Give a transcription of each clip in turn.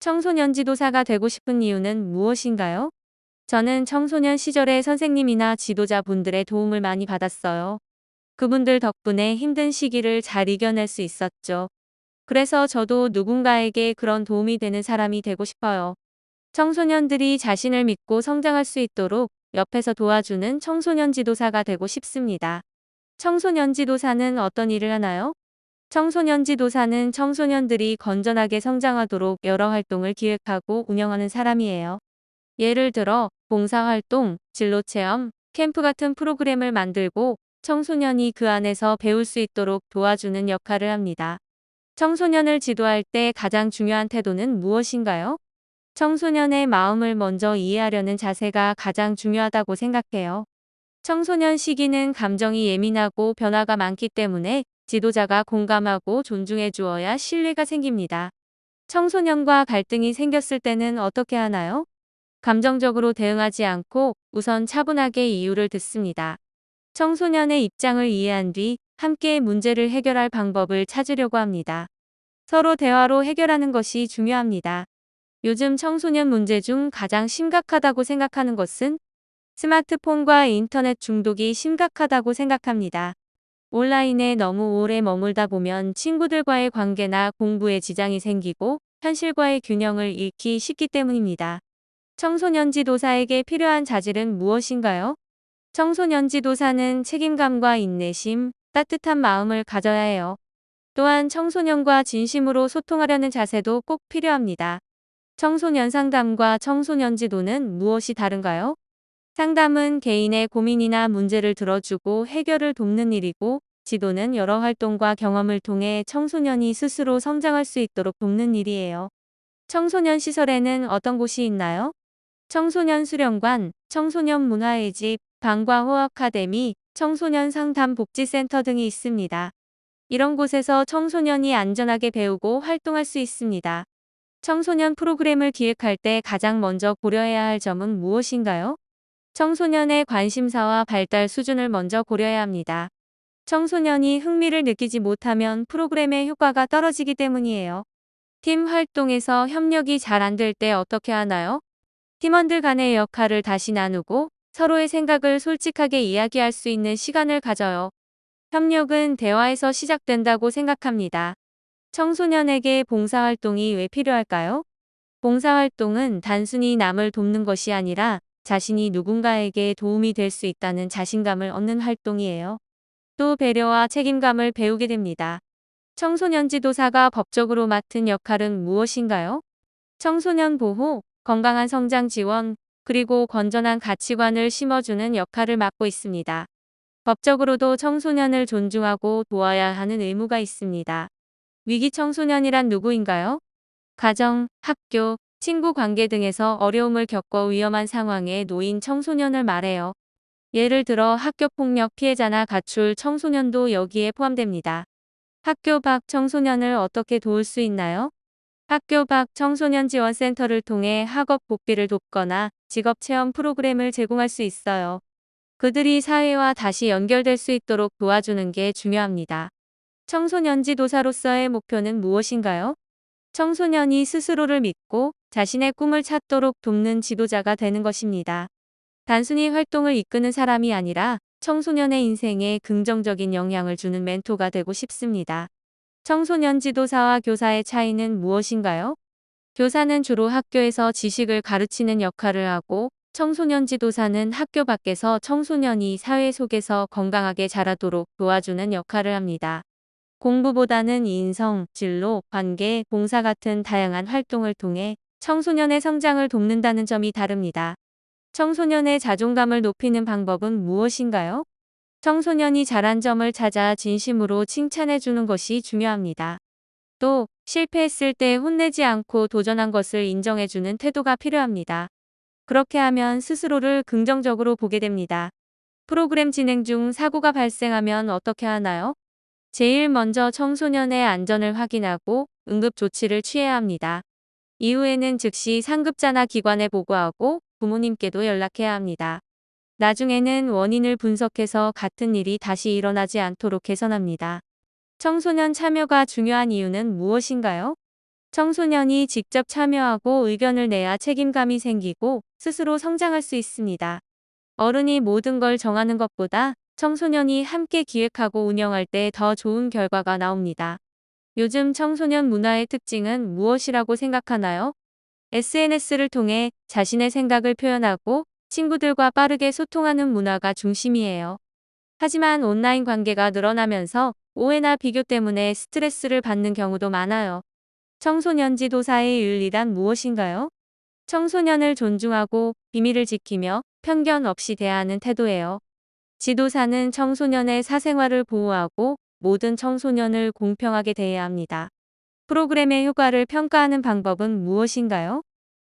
청소년 지도사가 되고 싶은 이유는 무엇인가요? 저는 청소년 시절에 선생님이나 지도자분들의 도움을 많이 받았어요. 그분들 덕분에 힘든 시기를 잘 이겨낼 수 있었죠. 그래서 저도 누군가에게 그런 도움이 되는 사람이 되고 싶어요. 청소년들이 자신을 믿고 성장할 수 있도록 옆에서 도와주는 청소년 지도사가 되고 싶습니다. 청소년 지도사는 어떤 일을 하나요? 청소년 지도사는 청소년들이 건전하게 성장하도록 여러 활동을 기획하고 운영하는 사람이에요. 예를 들어 봉사활동, 진로체험, 캠프 같은 프로그램을 만들고 청소년이 그 안에서 배울 수 있도록 도와주는 역할을 합니다. 청소년을 지도할 때 가장 중요한 태도는 무엇인가요? 청소년의 마음을 먼저 이해하려는 자세가 가장 중요하다고 생각해요. 청소년 시기는 감정이 예민하고 변화가 많기 때문에 지도자가 공감하고 존중해 주어야 신뢰가 생깁니다. 청소년과 갈등이 생겼을 때는 어떻게 하나요? 감정적으로 대응하지 않고 우선 차분하게 이유를 듣습니다. 청소년의 입장을 이해한 뒤 함께 문제를 해결할 방법을 찾으려고 합니다. 서로 대화로 해결하는 것이 중요합니다. 요즘 청소년 문제 중 가장 심각하다고 생각하는 것은 스마트폰과 인터넷 중독이 심각하다고 생각합니다. 온라인에 너무 오래 머물다 보면 친구들과의 관계나 공부에 지장이 생기고 현실과의 균형을 잃기 쉽기 때문입니다. 청소년 지도사에게 필요한 자질은 무엇인가요? 청소년 지도사는 책임감과 인내심, 따뜻한 마음을 가져야 해요. 또한 청소년과 진심으로 소통하려는 자세도 꼭 필요합니다. 청소년 상담과 청소년 지도는 무엇이 다른가요? 상담은 개인의 고민이나 문제를 들어주고 해결을 돕는 일이고, 지도는 여러 활동과 경험을 통해 청소년이 스스로 성장할 수 있도록 돕는 일이에요. 청소년 시설에는 어떤 곳이 있나요? 청소년 수련관, 청소년 문화의 집, 방과후 아카데미, 청소년 상담 복지센터 등이 있습니다. 이런 곳에서 청소년이 안전하게 배우고 활동할 수 있습니다. 청소년 프로그램을 기획할 때 가장 먼저 고려해야 할 점은 무엇인가요? 청소년의 관심사와 발달 수준을 먼저 고려해야 합니다. 청소년이 흥미를 느끼지 못하면 프로그램의 효과가 떨어지기 때문이에요. 팀 활동에서 협력이 잘 안 될 때 어떻게 하나요? 팀원들 간의 역할을 다시 나누고 서로의 생각을 솔직하게 이야기할 수 있는 시간을 가져요. 협력은 대화에서 시작된다고 생각합니다. 청소년에게 봉사활동이 왜 필요할까요? 봉사활동은 단순히 남을 돕는 것이 아니라 자신이 누군가에게 도움이 될 수 있다는 자신감을 얻는 활동이에요. 또 배려와 책임감을 배우게 됩니다. 청소년 지도사가 법적으로 맡은 역할은 무엇인가요? 청소년 보호, 건강한 성장 지원, 그리고 건전한 가치관을 심어주는 역할을 맡고 있습니다. 법적으로도 청소년을 존중하고 도와야 하는 의무가 있습니다. 위기 청소년이란 누구인가요? 가정, 학교, 친구 관계 등에서 어려움을 겪어 위험한 상황에 놓인 청소년을 말해요. 예를 들어 학교 폭력 피해자나 가출 청소년도 여기에 포함됩니다. 학교 밖 청소년을 어떻게 도울 수 있나요? 학교 밖 청소년 지원센터를 통해 학업 복비를 돕거나 직업 체험 프로그램을 제공할 수 있어요. 그들이 사회와 다시 연결될 수 있도록 도와주는 게 중요합니다. 청소년 지도사로서의 목표는 무엇인가요? 청소년이 스스로를 믿고 자신의 꿈을 찾도록 돕는 지도자가 되는 것입니다. 단순히 활동을 이끄는 사람이 아니라 청소년의 인생에 긍정적인 영향을 주는 멘토가 되고 싶습니다. 청소년 지도사와 교사의 차이는 무엇인가요? 교사는 주로 학교에서 지식을 가르치는 역할을 하고, 청소년 지도사는 학교 밖에서 청소년이 사회 속에서 건강하게 자라도록 도와주는 역할을 합니다. 공부보다는 인성, 진로, 관계, 봉사 같은 다양한 활동을 통해 청소년의 성장을 돕는다는 점이 다릅니다. 청소년의 자존감을 높이는 방법은 무엇인가요? 청소년이 잘한 점을 찾아 진심으로 칭찬해 주는 것이 중요합니다. 또 실패했을 때 혼내지 않고 도전한 것을 인정해 주는 태도가 필요합니다. 그렇게 하면 스스로를 긍정적으로 보게 됩니다. 프로그램 진행 중 사고가 발생하면 어떻게 하나요? 제일 먼저 청소년의 안전을 확인하고 응급 조치를 취해야 합니다. 이후에는 즉시 상급자나 기관에 보고하고 부모님께도 연락해야 합니다. 나중에는 원인을 분석해서 같은 일이 다시 일어나지 않도록 개선합니다. 청소년 참여가 중요한 이유는 무엇인가요? 청소년이 직접 참여하고 의견을 내야 책임감이 생기고 스스로 성장할 수 있습니다. 어른이 모든 걸 정하는 것보다 청소년이 함께 기획하고 운영할 때 더 좋은 결과가 나옵니다. 요즘 청소년 문화의 특징은 무엇이라고 생각하나요? SNS를 통해 자신의 생각을 표현하고 친구들과 빠르게 소통하는 문화가 중심이에요. 하지만 온라인 관계가 늘어나면서 오해나 비교 때문에 스트레스를 받는 경우도 많아요. 청소년 지도사의 윤리란 무엇인가요? 청소년을 존중하고 비밀을 지키며 편견 없이 대하는 태도예요. 지도사는 청소년의 사생활을 보호하고 모든 청소년을 공평하게 대해야 합니다. 프로그램의 효과를 평가하는 방법은 무엇인가요?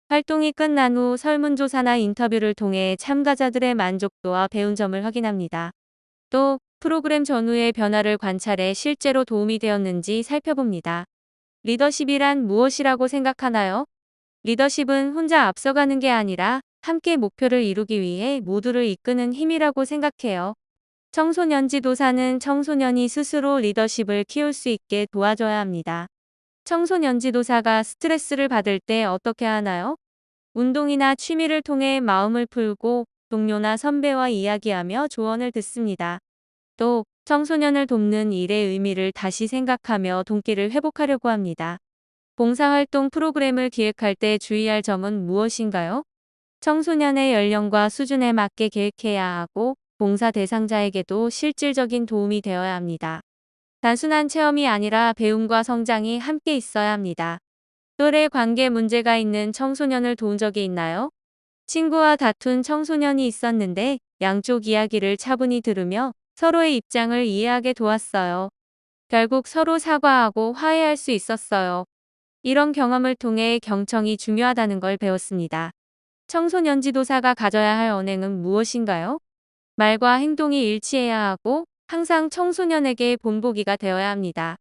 활동이 끝난 후 설문조사나 인터뷰를 통해 참가자들의 만족도와 배운 점을 확인합니다. 또 프로그램 전후의 변화를 관찰해 실제로 도움이 되었는지 살펴봅니다. 리더십이란 무엇이라고 생각하나요? 리더십은 혼자 앞서가는 게 아니라 함께 목표를 이루기 위해 모두를 이끄는 힘이라고 생각해요. 청소년 지도사는 청소년이 스스로 리더십을 키울 수 있게 도와줘야 합니다. 청소년 지도사가 스트레스를 받을 때 어떻게 하나요? 운동이나 취미를 통해 마음을 풀고 동료나 선배와 이야기하며 조언을 듣습니다. 또 청소년을 돕는 일의 의미를 다시 생각하며 동기를 회복하려고 합니다. 봉사활동 프로그램을 기획할 때 주의할 점은 무엇인가요? 청소년의 연령과 수준에 맞게 계획해야 하고 봉사 대상자에게도 실질적인 도움이 되어야 합니다. 단순한 체험이 아니라 배움과 성장이 함께 있어야 합니다. 또래 관계 문제가 있는 청소년을 도운 적이 있나요? 친구와 다툰 청소년이 있었는데 양쪽 이야기를 차분히 들으며 서로의 입장을 이해하게 도왔어요. 결국 서로 사과하고 화해할 수 있었어요. 이런 경험을 통해 경청이 중요하다는 걸 배웠습니다. 청소년 지도사가 가져야 할 언행은 무엇인가요? 말과 행동이 일치해야 하고 항상 청소년에게 본보기가 되어야 합니다.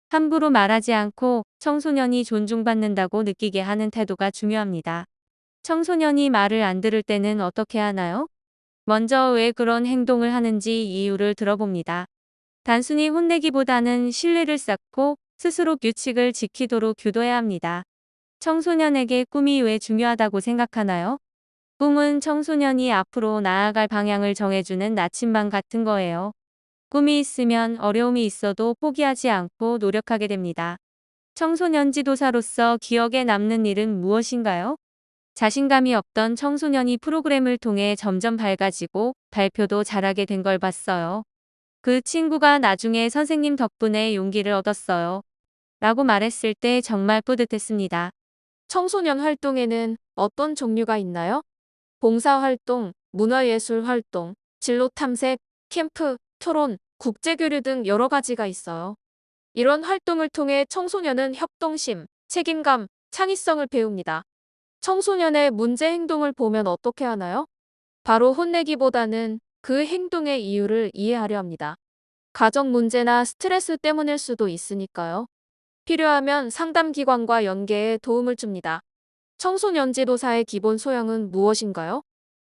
함부로 말하지 않고 청소년이 존중받는다고 느끼게 하는 태도가 중요합니다. 청소년이 말을 안 들을 때는 어떻게 하나요? 먼저 왜 그런 행동을 하는지 이유를 들어봅니다. 단순히 혼내기보다는 신뢰를 쌓고 스스로 규칙을 지키도록 규도해야 합니다. 청소년에게 꿈이 왜 중요하다고 생각하나요? 꿈은 청소년이 앞으로 나아갈 방향을 정해주는 나침반 같은 거예요. 꿈이 있으면 어려움이 있어도 포기하지 않고 노력하게 됩니다. 청소년 지도사로서 기억에 남는 일은 무엇인가요? 자신감이 없던 청소년이 프로그램을 통해 점점 밝아지고 발표도 잘하게 된 걸 봤어요. 그 친구가 나중에 선생님 덕분에 용기를 얻었어요. 라고 말했을 때 정말 뿌듯했습니다. 청소년 활동에는 어떤 종류가 있나요? 봉사활동, 문화예술 활동, 진로 탐색, 캠프, 토론, 국제교류 등 여러 가지가 있어요. 이런 활동을 통해 청소년은 협동심, 책임감, 창의성을 배웁니다. 청소년의 문제 행동을 보면 어떻게 하나요? 바로 혼내기보다는 그 행동의 이유를 이해하려 합니다. 가정 문제나 스트레스 때문일 수도 있으니까요. 필요하면 상담기관과 연계에 도움을 줍니다. 청소년 지도사의 기본 소양은 무엇인가요?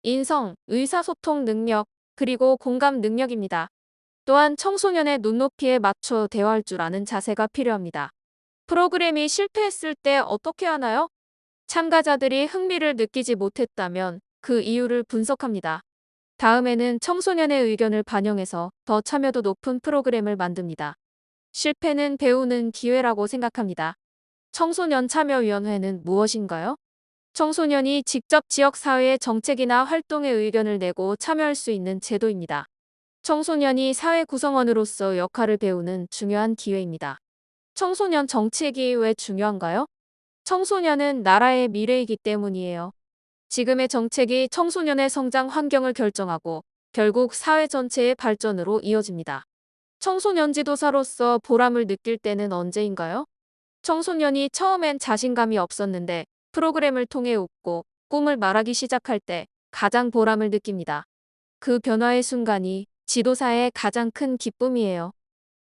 인성, 의사소통 능력, 그리고 공감 능력입니다. 또한 청소년의 눈높이에 맞춰 대화할 줄 아는 자세가 필요합니다. 프로그램이 실패했을 때 어떻게 하나요? 참가자들이 흥미를 느끼지 못했다면 그 이유를 분석합니다. 다음에는 청소년의 의견을 반영해서 더 참여도 높은 프로그램을 만듭니다. 실패는 배우는 기회라고 생각합니다. 청소년 참여위원회는 무엇인가요? 청소년이 직접 지역사회의 정책이나 활동에 의견을 내고 참여할 수 있는 제도입니다. 청소년이 사회 구성원으로서 역할을 배우는 중요한 기회입니다. 청소년 정책이 왜 중요한가요? 청소년은 나라의 미래이기 때문이에요. 지금의 정책이 청소년의 성장 환경을 결정하고 결국 사회 전체의 발전으로 이어집니다. 청소년 지도사로서 보람을 느낄 때는 언제인가요? 청소년이 처음엔 자신감이 없었는데 프로그램을 통해 웃고 꿈을 말하기 시작할 때 가장 보람을 느낍니다. 그 변화의 순간이 지도사의 가장 큰 기쁨이에요.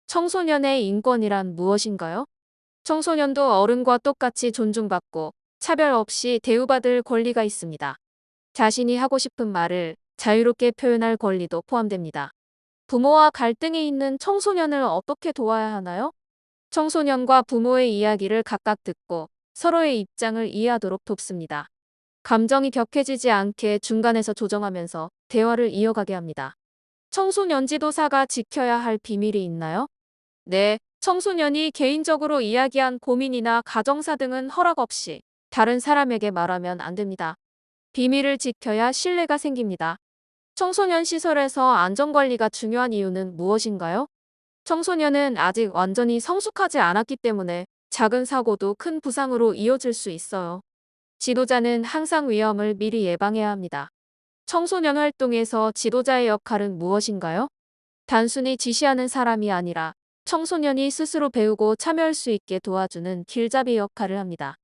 청소년의 인권이란 무엇인가요? 청소년도 어른과 똑같이 존중받고 차별 없이 대우받을 권리가 있습니다. 자신이 하고 싶은 말을 자유롭게 표현할 권리도 포함됩니다. 부모와 갈등이 있는 청소년을 어떻게 도와야 하나요? 청소년과 부모의 이야기를 각각 듣고 서로의 입장을 이해하도록 돕습니다. 감정이 격해지지 않게 중간에서 조정하면서 대화를 이어가게 합니다. 청소년 지도사가 지켜야 할 비밀이 있나요? 네, 청소년이 개인적으로 이야기한 고민이나 가정사 등은 허락 없이 다른 사람에게 말하면 안 됩니다. 비밀을 지켜야 신뢰가 생깁니다. 청소년 시설에서 안전관리가 중요한 이유는 무엇인가요? 청소년은 아직 완전히 성숙하지 않았기 때문에 작은 사고도 큰 부상으로 이어질 수 있어요. 지도자는 항상 위험을 미리 예방해야 합니다. 청소년 활동에서 지도자의 역할은 무엇인가요? 단순히 지시하는 사람이 아니라 청소년이 스스로 배우고 참여할 수 있게 도와주는 길잡이 역할을 합니다.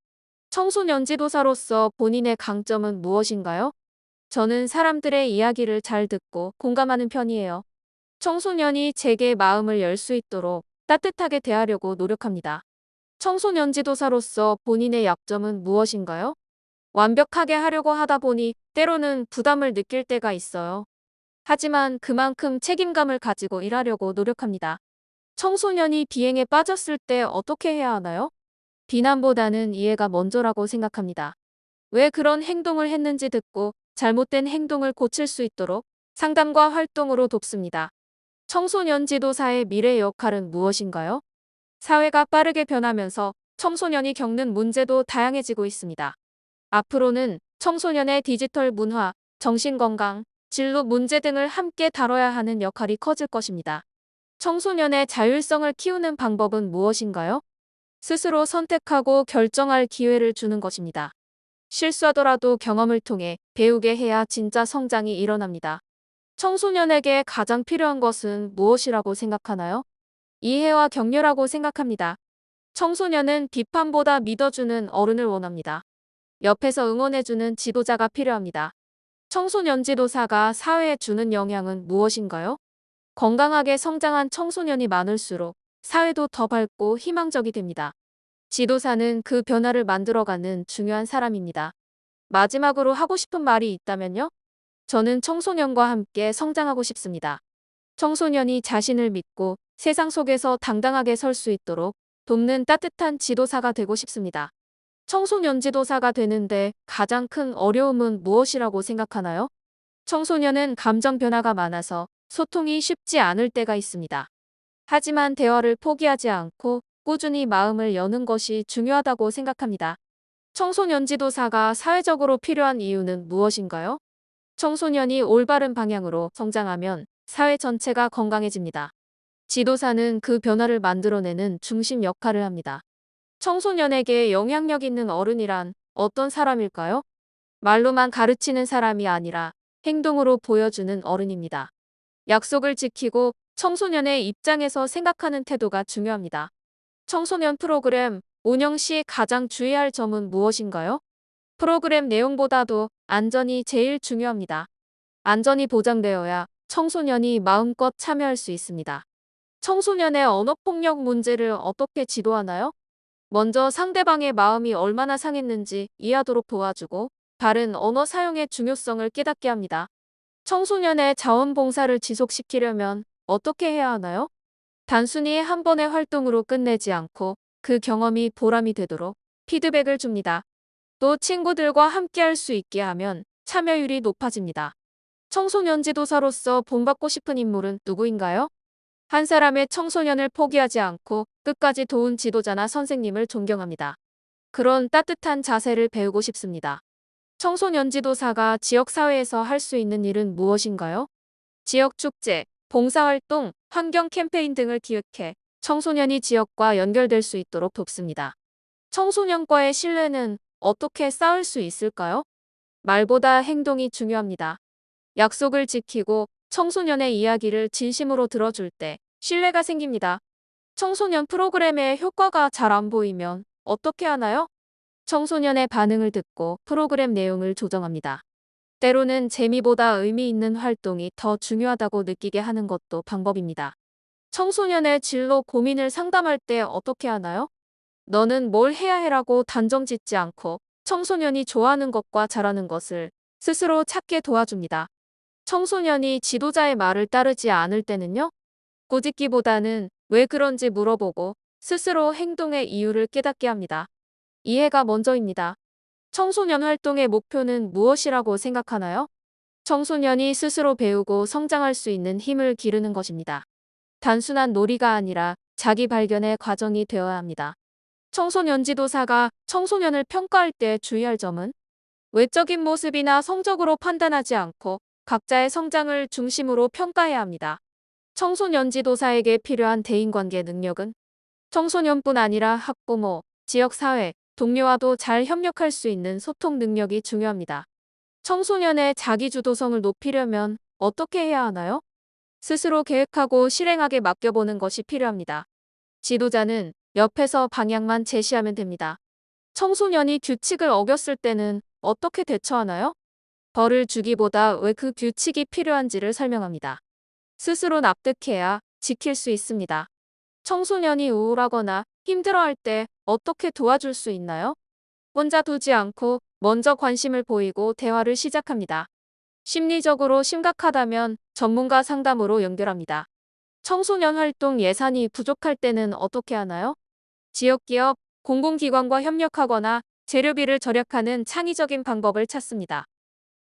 청소년 지도사로서 본인의 강점은 무엇인가요? 저는 사람들의 이야기를 잘 듣고 공감하는 편이에요. 청소년이 제게 마음을 열 수 있도록 따뜻하게 대하려고 노력합니다. 청소년 지도사로서 본인의 약점은 무엇인가요? 완벽하게 하려고 하다 보니 때로는 부담을 느낄 때가 있어요. 하지만 그만큼 책임감을 가지고 일하려고 노력합니다. 청소년이 비행에 빠졌을 때 어떻게 해야 하나요? 비난보다는 이해가 먼저라고 생각합니다. 왜 그런 행동을 했는지 듣고 잘못된 행동을 고칠 수 있도록 상담과 활동으로 돕습니다. 청소년 지도사의 미래 역할은 무엇인가요? 사회가 빠르게 변하면서 청소년이 겪는 문제도 다양해지고 있습니다. 앞으로는 청소년의 디지털 문화, 정신건강, 진로 문제 등을 함께 다뤄야 하는 역할이 커질 것입니다. 청소년의 자율성을 키우는 방법은 무엇인가요? 스스로 선택하고 결정할 기회를 주는 것입니다. 실수하더라도 경험을 통해 배우게 해야 진짜 성장이 일어납니다. 청소년에게 가장 필요한 것은 무엇이라고 생각하나요? 이해와 격려라고 생각합니다. 청소년은 비판보다 믿어주는 어른을 원합니다. 옆에서 응원해주는 지도자가 필요합니다. 청소년 지도사가 사회에 주는 영향은 무엇인가요? 건강하게 성장한 청소년이 많을수록 사회도 더 밝고 희망적이 됩니다. 지도사는 그 변화를 만들어가는 중요한 사람입니다. 마지막으로 하고 싶은 말이 있다면요? 저는 청소년과 함께 성장하고 싶습니다. 청소년이 자신을 믿고 세상 속에서 당당하게 설 수 있도록 돕는 따뜻한 지도사가 되고 싶습니다. 청소년 지도사가 되는데 가장 큰 어려움은 무엇이라고 생각하나요? 청소년은 감정 변화가 많아서 소통이 쉽지 않을 때가 있습니다. 하지만 대화를 포기하지 않고 꾸준히 마음을 여는 것이 중요하다고 생각합니다. 청소년 지도사가 사회적으로 필요한 이유는 무엇인가요? 청소년이 올바른 방향으로 성장하면 사회 전체가 건강해집니다. 지도사는 그 변화를 만들어내는 중심 역할을 합니다. 청소년에게 영향력 있는 어른이란 어떤 사람일까요? 말로만 가르치는 사람이 아니라 행동으로 보여주는 어른입니다. 약속을 지키고 청소년의 입장에서 생각하는 태도가 중요합니다. 청소년 프로그램 운영 시 가장 주의할 점은 무엇인가요? 프로그램 내용보다도 안전이 제일 중요합니다. 안전이 보장되어야 청소년이 마음껏 참여할 수 있습니다. 청소년의 언어폭력 문제를 어떻게 지도하나요? 먼저 상대방의 마음이 얼마나 상했는지 이해하도록 도와주고 바른 언어 사용의 중요성을 깨닫게 합니다. 청소년의 자원봉사를 지속시키려면 어떻게 해야 하나요? 단순히 한 번의 활동으로 끝내지 않고 그 경험이 보람이 되도록 피드백을 줍니다. 또 친구들과 함께할 수 있게 하면 참여율이 높아집니다. 청소년 지도사로서 본받고 싶은 인물은 누구인가요? 한 사람의 청소년을 포기하지 않고 끝까지 도운 지도자나 선생님을 존경합니다. 그런 따뜻한 자세를 배우고 싶습니다. 청소년 지도사가 지역사회에서 할 수 있는 일은 무엇인가요? 지역 축제, 봉사활동, 환경 캠페인 등을 기획해 청소년이 지역과 연결될 수 있도록 돕습니다. 청소년과의 신뢰는 어떻게 쌓을 수 있을까요? 말보다 행동이 중요합니다. 약속을 지키고 청소년의 이야기를 진심으로 들어줄 때 신뢰가 생깁니다. 청소년 프로그램의 효과가 잘 안 보이면 어떻게 하나요? 청소년의 반응을 듣고 프로그램 내용을 조정합니다. 때로는 재미보다 의미 있는 활동이 더 중요하다고 느끼게 하는 것도 방법입니다. 청소년의 진로 고민을 상담할 때 어떻게 하나요? 너는 뭘 해야 해라고 단정 짓지 않고 청소년이 좋아하는 것과 잘하는 것을 스스로 찾게 도와줍니다. 청소년이 지도자의 말을 따르지 않을 때는요? 꼬집기보다는 왜 그런지 물어보고 스스로 행동의 이유를 깨닫게 합니다. 이해가 먼저입니다. 청소년 활동의 목표는 무엇이라고 생각하나요? 청소년이 스스로 배우고 성장할 수 있는 힘을 기르는 것입니다. 단순한 놀이가 아니라 자기 발견의 과정이 되어야 합니다. 청소년 지도사가 청소년을 평가할 때 주의할 점은 외적인 모습이나 성적으로 판단하지 않고 각자의 성장을 중심으로 평가해야 합니다. 청소년 지도사에게 필요한 대인관계 능력은 청소년뿐 아니라 학부모, 지역사회, 동료와도 잘 협력할 수 있는 소통 능력이 중요합니다. 청소년의 자기주도성을 높이려면 어떻게 해야 하나요? 스스로 계획하고 실행하게 맡겨보는 것이 필요합니다. 지도자는 옆에서 방향만 제시하면 됩니다. 청소년이 규칙을 어겼을 때는 어떻게 대처하나요? 벌을 주기보다 왜 그 규칙이 필요한지를 설명합니다. 스스로 납득해야 지킬 수 있습니다. 청소년이 우울하거나 힘들어할 때 어떻게 도와줄 수 있나요? 혼자 두지 않고 먼저 관심을 보이고 대화를 시작합니다. 심리적으로 심각하다면 전문가 상담으로 연결합니다. 청소년 활동 예산이 부족할 때는 어떻게 하나요? 지역기업, 공공기관과 협력하거나 재료비를 절약하는 창의적인 방법을 찾습니다.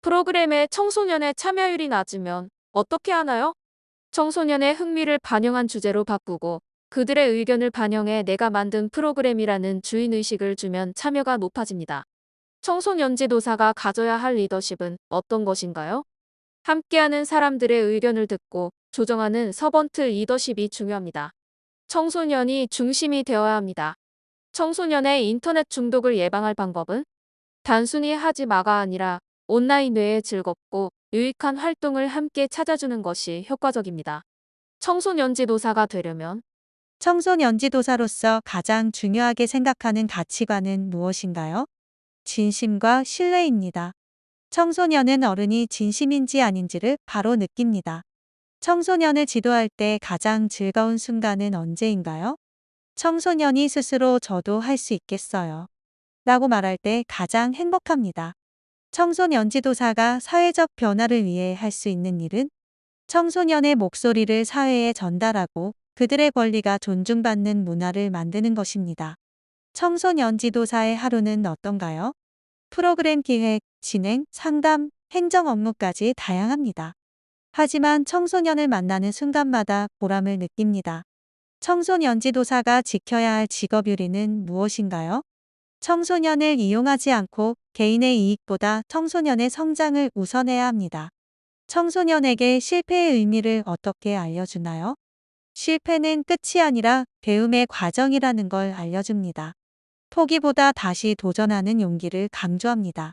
프로그램에 청소년의 참여율이 낮으면 어떻게 하나요? 청소년의 흥미를 반영한 주제로 바꾸고 그들의 의견을 반영해 내가 만든 프로그램이라는 주인의식을 주면 참여가 높아집니다. 청소년 지도사가 가져야 할 리더십은 어떤 것인가요? 함께하는 사람들의 의견을 듣고 조정하는 서번트 리더십이 중요합니다. 청소년이 중심이 되어야 합니다. 청소년의 인터넷 중독을 예방할 방법은 단순히 하지 마가 아니라 온라인 외에 즐겁고 유익한 활동을 함께 찾아주는 것이 효과적입니다. 청소년 지도사가 되려면 청소년 지도사로서 가장 중요하게 생각하는 가치관은 무엇인가요? 진심과 신뢰입니다. 청소년은 어른이 진심인지 아닌지를 바로 느낍니다. 청소년을 지도할 때 가장 즐거운 순간은 언제인가요? 청소년이 스스로 저도 할 수 있겠어요. 라고 말할 때 가장 행복합니다. 청소년 지도사가 사회적 변화를 위해 할 수 있는 일은 청소년의 목소리를 사회에 전달하고 그들의 권리가 존중받는 문화를 만드는 것입니다. 청소년 지도사의 하루는 어떤가요? 프로그램 기획, 진행, 상담, 행정 업무까지 다양합니다. 하지만 청소년을 만나는 순간마다 보람을 느낍니다. 청소년 지도사가 지켜야 할 직업윤리는 무엇인가요? 청소년을 이용하지 않고 개인의 이익보다 청소년의 성장을 우선해야 합니다. 청소년에게 실패의 의미를 어떻게 알려주나요? 실패는 끝이 아니라 배움의 과정이라는 걸 알려줍니다. 포기보다 다시 도전하는 용기를 강조합니다.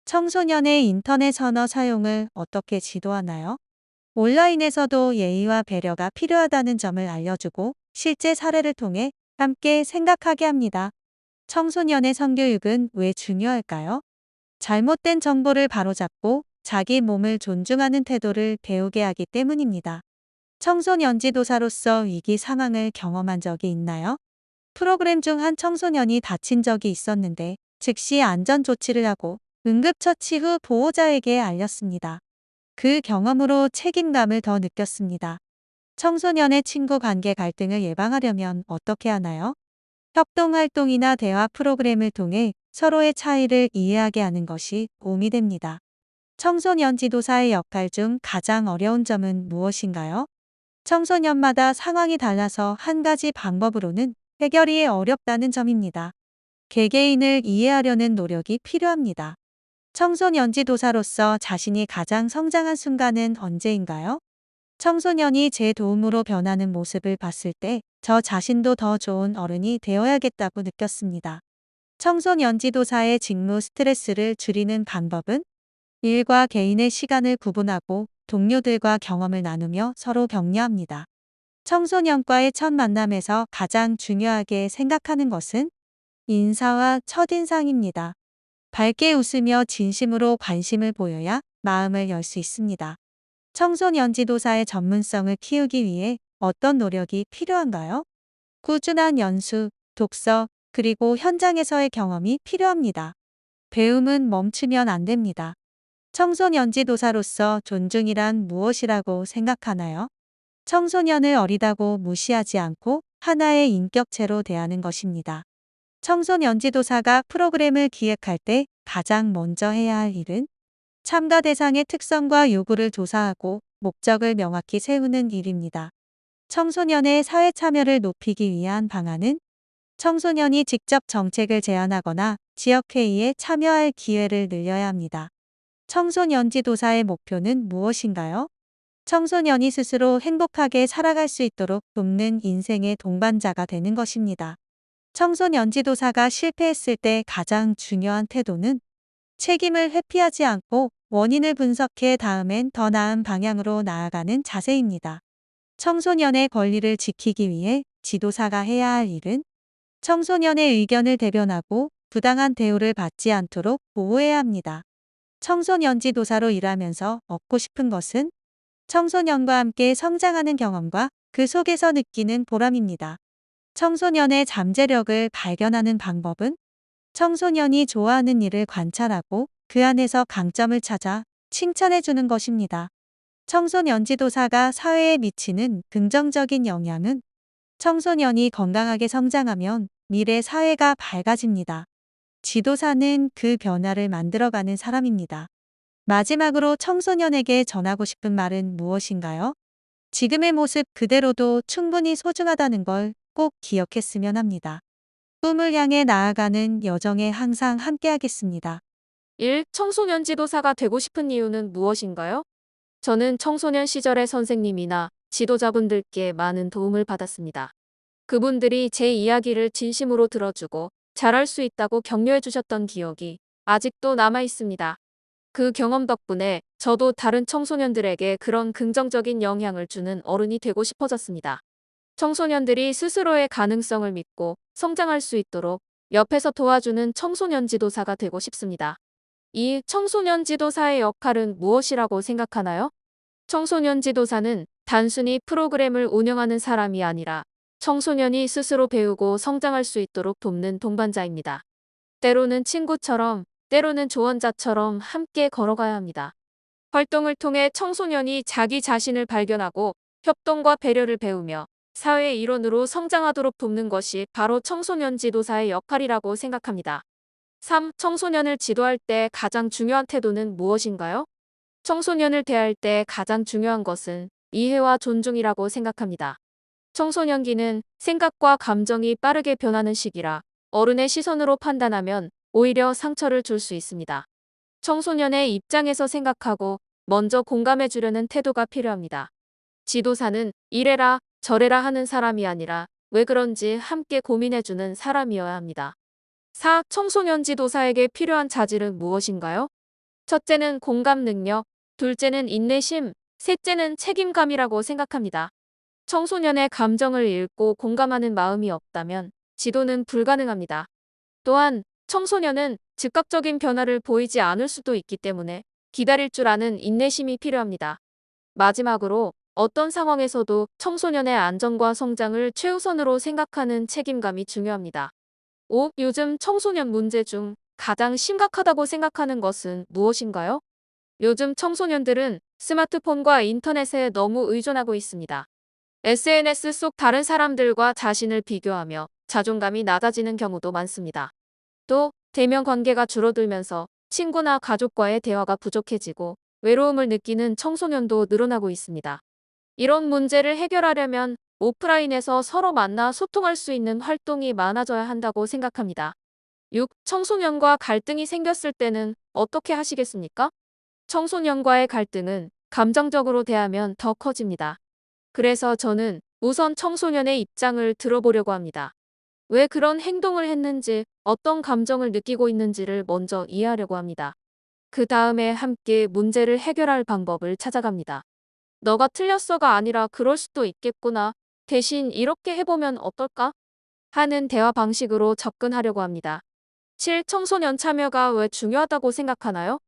청소년의 인터넷 언어 사용을 어떻게 지도하나요? 온라인에서도 예의와 배려가 필요하다는 점을 알려주고 실제 사례를 통해 함께 생각하게 합니다. 청소년의 성교육은 왜 중요할까요? 잘못된 정보를 바로잡고 자기 몸을 존중하는 태도를 배우게 하기 때문입니다. 청소년 지도사로서 위기 상황을 경험한 적이 있나요? 프로그램 중 한 청소년이 다친 적이 있었는데 즉시 안전 조치를 하고 응급처치 후 보호자에게 알렸습니다. 그 경험으로 책임감을 더 느꼈습니다. 청소년의 친구 관계 갈등을 예방하려면 어떻게 하나요? 협동활동이나 대화 프로그램을 통해 서로의 차이를 이해하게 하는 것이 도움이 됩니다. 청소년 지도사의 역할 중 가장 어려운 점은 무엇인가요? 청소년마다 상황이 달라서 한 가지 방법으로는 해결이 어렵다는 점입니다. 개개인을 이해하려는 노력이 필요합니다. 청소년 지도사로서 자신이 가장 성장한 순간은 언제인가요? 청소년이 제 도움으로 변하는 모습을 봤을 때 저 자신도 더 좋은 어른이 되어야겠다고 느꼈습니다. 청소년 지도사의 직무 스트레스를 줄이는 방법은 일과 개인의 시간을 구분하고 동료들과 경험을 나누며 서로 격려합니다. 청소년과의 첫 만남에서 가장 중요하게 생각하는 것은 인사와 첫인상입니다. 밝게 웃으며 진심으로 관심을 보여야 마음을 열 수 있습니다. 청소년 지도사의 전문성을 키우기 위해 어떤 노력이 필요한가요? 꾸준한 연수, 독서, 그리고 현장에서의 경험이 필요합니다. 배움은 멈추면 안 됩니다. 청소년 지도사로서 존중이란 무엇이라고 생각하나요? 청소년을 어리다고 무시하지 않고 하나의 인격체로 대하는 것입니다. 청소년 지도사가 프로그램을 기획할 때 가장 먼저 해야 할 일은 참가 대상의 특성과 요구를 조사하고 목적을 명확히 세우는 일입니다. 청소년의 사회 참여를 높이기 위한 방안은 청소년이 직접 정책을 제안하거나 지역회의에 참여할 기회를 늘려야 합니다. 청소년 지도사의 목표는 무엇인가요? 청소년이 스스로 행복하게 살아갈 수 있도록 돕는 인생의 동반자가 되는 것입니다. 청소년 지도사가 실패했을 때 가장 중요한 태도는 책임을 회피하지 않고 원인을 분석해 다음엔 더 나은 방향으로 나아가는 자세입니다. 청소년의 권리를 지키기 위해 지도사가 해야 할 일은 청소년의 의견을 대변하고 부당한 대우를 받지 않도록 보호해야 합니다. 청소년 지도사로 일하면서 얻고 싶은 것은 청소년과 함께 성장하는 경험과 그 속에서 느끼는 보람입니다. 청소년의 잠재력을 발견하는 방법은 청소년이 좋아하는 일을 관찰하고 그 안에서 강점을 찾아 칭찬해 주는 것입니다. 청소년 지도사가 사회에 미치는 긍정적인 영향은 청소년이 건강하게 성장하면 미래 사회가 밝아집니다. 지도사는 그 변화를 만들어가는 사람입니다. 마지막으로 청소년에게 전하고 싶은 말은 무엇인가요? 지금의 모습 그대로도 충분히 소중하다는 걸 꼭 기억했으면 합니다. 꿈을 향해 나아가는 여정에 항상 함께하겠습니다. 1. 청소년 지도사가 되고 싶은 이유는 무엇인가요? 저는 청소년 시절의 선생님이나 지도자분들께 많은 도움을 받았습니다. 그분들이 제 이야기를 진심으로 들어주고 잘할 수 있다고 격려해 주셨던 기억이 아직도 남아 있습니다. 그 경험 덕분에 저도 다른 청소년들에게 그런 긍정적인 영향을 주는 어른이 되고 싶어졌습니다. 청소년들이 스스로의 가능성을 믿고 성장할 수 있도록 옆에서 도와주는 청소년 지도사가 되고 싶습니다. 이 청소년 지도사의 역할은 무엇이라고 생각하나요? 청소년 지도사는 단순히 프로그램을 운영하는 사람이 아니라 청소년이 스스로 배우고 성장할 수 있도록 돕는 동반자입니다. 때로는 친구처럼, 때로는 조언자처럼 함께 걸어가야 합니다. 활동을 통해 청소년이 자기 자신을 발견하고 협동과 배려를 배우며 사회의 일원으로 성장하도록 돕는 것이 바로 청소년 지도사의 역할이라고 생각합니다. 3. 청소년을 지도할 때 가장 중요한 태도는 무엇인가요? 청소년을 대할 때 가장 중요한 것은 이해와 존중이라고 생각합니다. 청소년기는 생각과 감정이 빠르게 변하는 시기라 어른의 시선으로 판단하면 오히려 상처를 줄 수 있습니다. 청소년의 입장에서 생각하고 먼저 공감해 주려는 태도가 필요합니다. 지도사는 이래라 저래라 하는 사람이 아니라 왜 그런지 함께 고민해 주는 사람이어야 합니다. 4. 청소년 지도사에게 필요한 자질은 무엇인가요? 첫째는 공감 능력, 둘째는 인내심, 셋째는 책임감이라고 생각합니다. 청소년의 감정을 읽고 공감하는 마음이 없다면 지도는 불가능합니다. 또한 청소년은 즉각적인 변화를 보이지 않을 수도 있기 때문에 기다릴 줄 아는 인내심이 필요합니다. 마지막으로 어떤 상황에서도 청소년의 안전과 성장을 최우선으로 생각하는 책임감이 중요합니다. 5. 요즘 청소년 문제 중 가장 심각하다고 생각하는 것은 무엇인가요? 요즘 청소년들은 스마트폰과 인터넷에 너무 의존하고 있습니다. SNS 속 다른 사람들과 자신을 비교하며 자존감이 낮아지는 경우도 많습니다. 또 대면 관계가 줄어들면서 친구나 가족과의 대화가 부족해지고 외로움을 느끼는 청소년도 늘어나고 있습니다. 이런 문제를 해결하려면 오프라인에서 서로 만나 소통할 수 있는 활동이 많아져야 한다고 생각합니다. 6. 청소년과 갈등이 생겼을 때는 어떻게 하시겠습니까? 청소년과의 갈등은 감정적으로 대하면 더 커집니다. 그래서 저는 우선 청소년의 입장을 들어보려고 합니다. 왜 그런 행동을 했는지, 어떤 감정을 느끼고 있는지를 먼저 이해하려고 합니다. 그 다음에 함께 문제를 해결할 방법을 찾아갑니다. 너가 틀렸어가 아니라 그럴 수도 있겠구나. 대신 이렇게 해보면 어떨까? 하는 대화 방식으로 접근하려고 합니다. 7. 청소년 참여가 왜 중요하다고 생각하나요?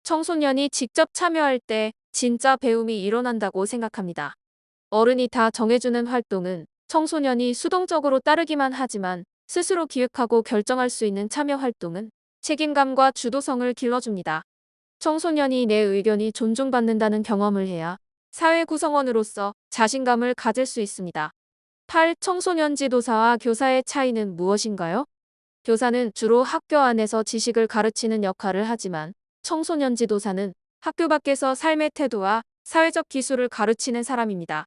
청소년이 직접 참여할 때 진짜 배움이 일어난다고 생각합니다. 어른이 다 정해주는 활동은 청소년이 수동적으로 따르기만 하지만 스스로 기획하고 결정할 수 있는 참여 활동은 책임감과 주도성을 길러줍니다. 청소년이 내 의견이 존중받는다는 경험을 해야 사회 구성원으로서 자신감을 가질 수 있습니다. 8. 청소년 지도사와 교사의 차이는 무엇인가요? 교사는 주로 학교 안에서 지식을 가르치는 역할을 하지만 청소년 지도사는 학교 밖에서 삶의 태도와 사회적 기술을 가르치는 사람입니다.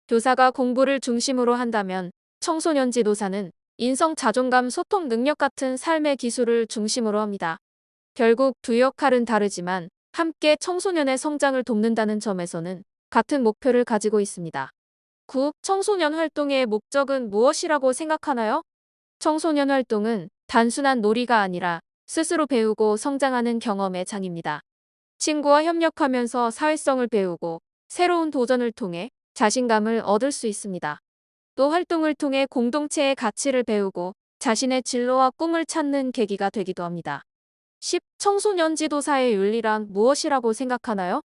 교사가 공부를 중심으로 한다면 청소년 지도사는 인성, 자존감, 소통 능력 같은 삶의 기술을 중심으로 합니다. 결국 두 역할은 다르지만 함께 청소년의 성장을 돕는다는 점에서는 같은 목표를 가지고 있습니다. 9. 청소년 활동의 목적은 무엇이라고 생각하나요? 청소년 활동은 단순한 놀이가 아니라 스스로 배우고 성장하는 경험의 장입니다. 친구와 협력하면서 사회성을 배우고 새로운 도전을 통해 자신감을 얻을 수 있습니다. 또 활동을 통해 공동체의 가치를 배우고 자신의 진로와 꿈을 찾는 계기가 되기도 합니다. 10. 청소년 지도사의 윤리란 무엇이라고 생각하나요?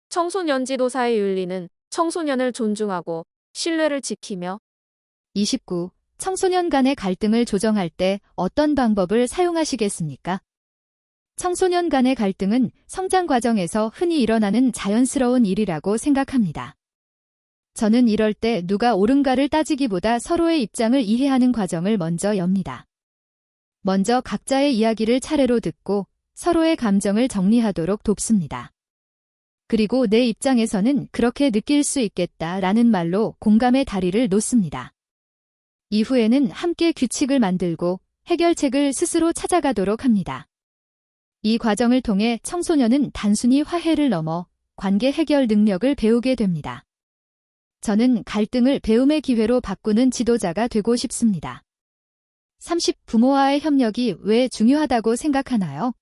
청소년 지도사의 윤리는 청소년을 존중하고 신뢰를 지키며 29. 청소년 간의 갈등을 조정할 때 어떤 방법을 사용하시겠습니까? 청소년 간의 갈등은 성장 과정에서 흔히 일어나는 자연스러운 일이라고 생각합니다. 저는 이럴 때 누가 옳은가를 따지기보다 서로의 입장을 이해하는 과정을 먼저 엽니다. 먼저 각자의 이야기를 차례로 듣고 서로의 감정을 정리하도록 돕습니다. 그리고 내 입장에서는 그렇게 느낄 수 있겠다라는 말로 공감의 다리를 놓습니다. 이후에는 함께 규칙을 만들고 해결책을 스스로 찾아가도록 합니다. 이 과정을 통해 청소년은 단순히 화해를 넘어 관계 해결 능력을 배우게 됩니다. 저는 갈등을 배움의 기회로 바꾸는 지도자가 되고 싶습니다. 30. 부모와의 협력이 왜 중요하다고 생각하나요?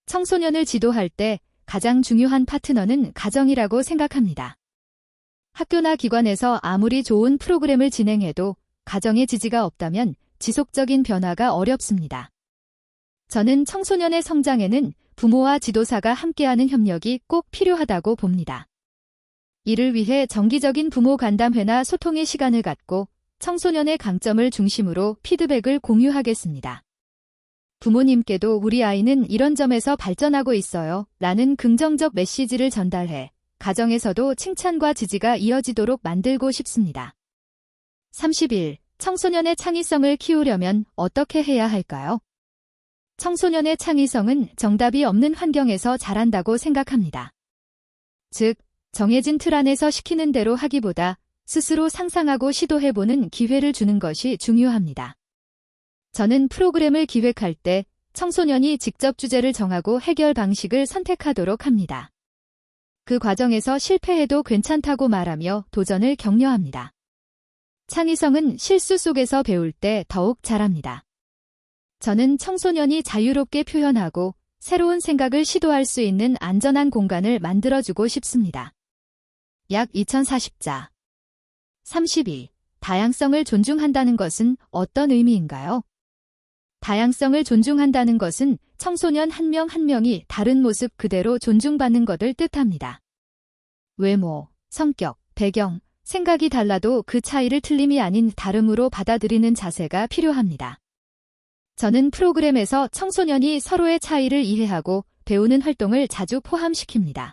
청소년을 지도할 때 가장 중요한 파트너는 가정이라고 생각합니다. 학교나 기관에서 아무리 좋은 프로그램을 진행해도 가정의 지지가 없다면 지속적인 변화가 어렵습니다. 저는 청소년의 성장에는 부모와 지도사가 함께하는 협력이 꼭 필요하다고 봅니다. 이를 위해 정기적인 부모 간담회나 소통의 시간을 갖고 청소년의 강점을 중심으로 피드백을 공유하겠습니다. 부모님께도 우리 아이는 이런 점에서 발전하고 있어요 라는 긍정적 메시지를 전달해 가정에서도 칭찬과 지지가 이어지도록 만들고 싶습니다. 31. 청소년의 창의성을 키우려면 어떻게 해야 할까요? 청소년의 창의성은 정답이 없는 환경에서 자란다고 생각합니다. 즉, 정해진 틀 안에서 시키는 대로 하기보다 스스로 상상하고 시도해보는 기회를 주는 것이 중요합니다. 저는 프로그램을 기획할 때 청소년이 직접 주제를 정하고 해결 방식을 선택하도록 합니다. 그 과정에서 실패해도 괜찮다고 말하며 도전을 격려합니다. 창의성은 실수 속에서 배울 때 더욱 자랍니다. 저는 청소년이 자유롭게 표현하고 새로운 생각을 시도할 수 있는 안전한 공간을 만들어주고 싶습니다. 약 2040자. 32. 다양성을 존중한다는 것은 어떤 의미인가요? 다양성을 존중한다는 것은 청소년 한 명 한 명이 다른 모습 그대로 존중받는 것을 뜻합니다. 외모, 성격, 배경, 생각이 달라도 그 차이를 틀림이 아닌 다름으로 받아들이는 자세가 필요합니다. 저는 프로그램에서 청소년이 서로의 차이를 이해하고 배우는 활동을 자주 포함시킵니다.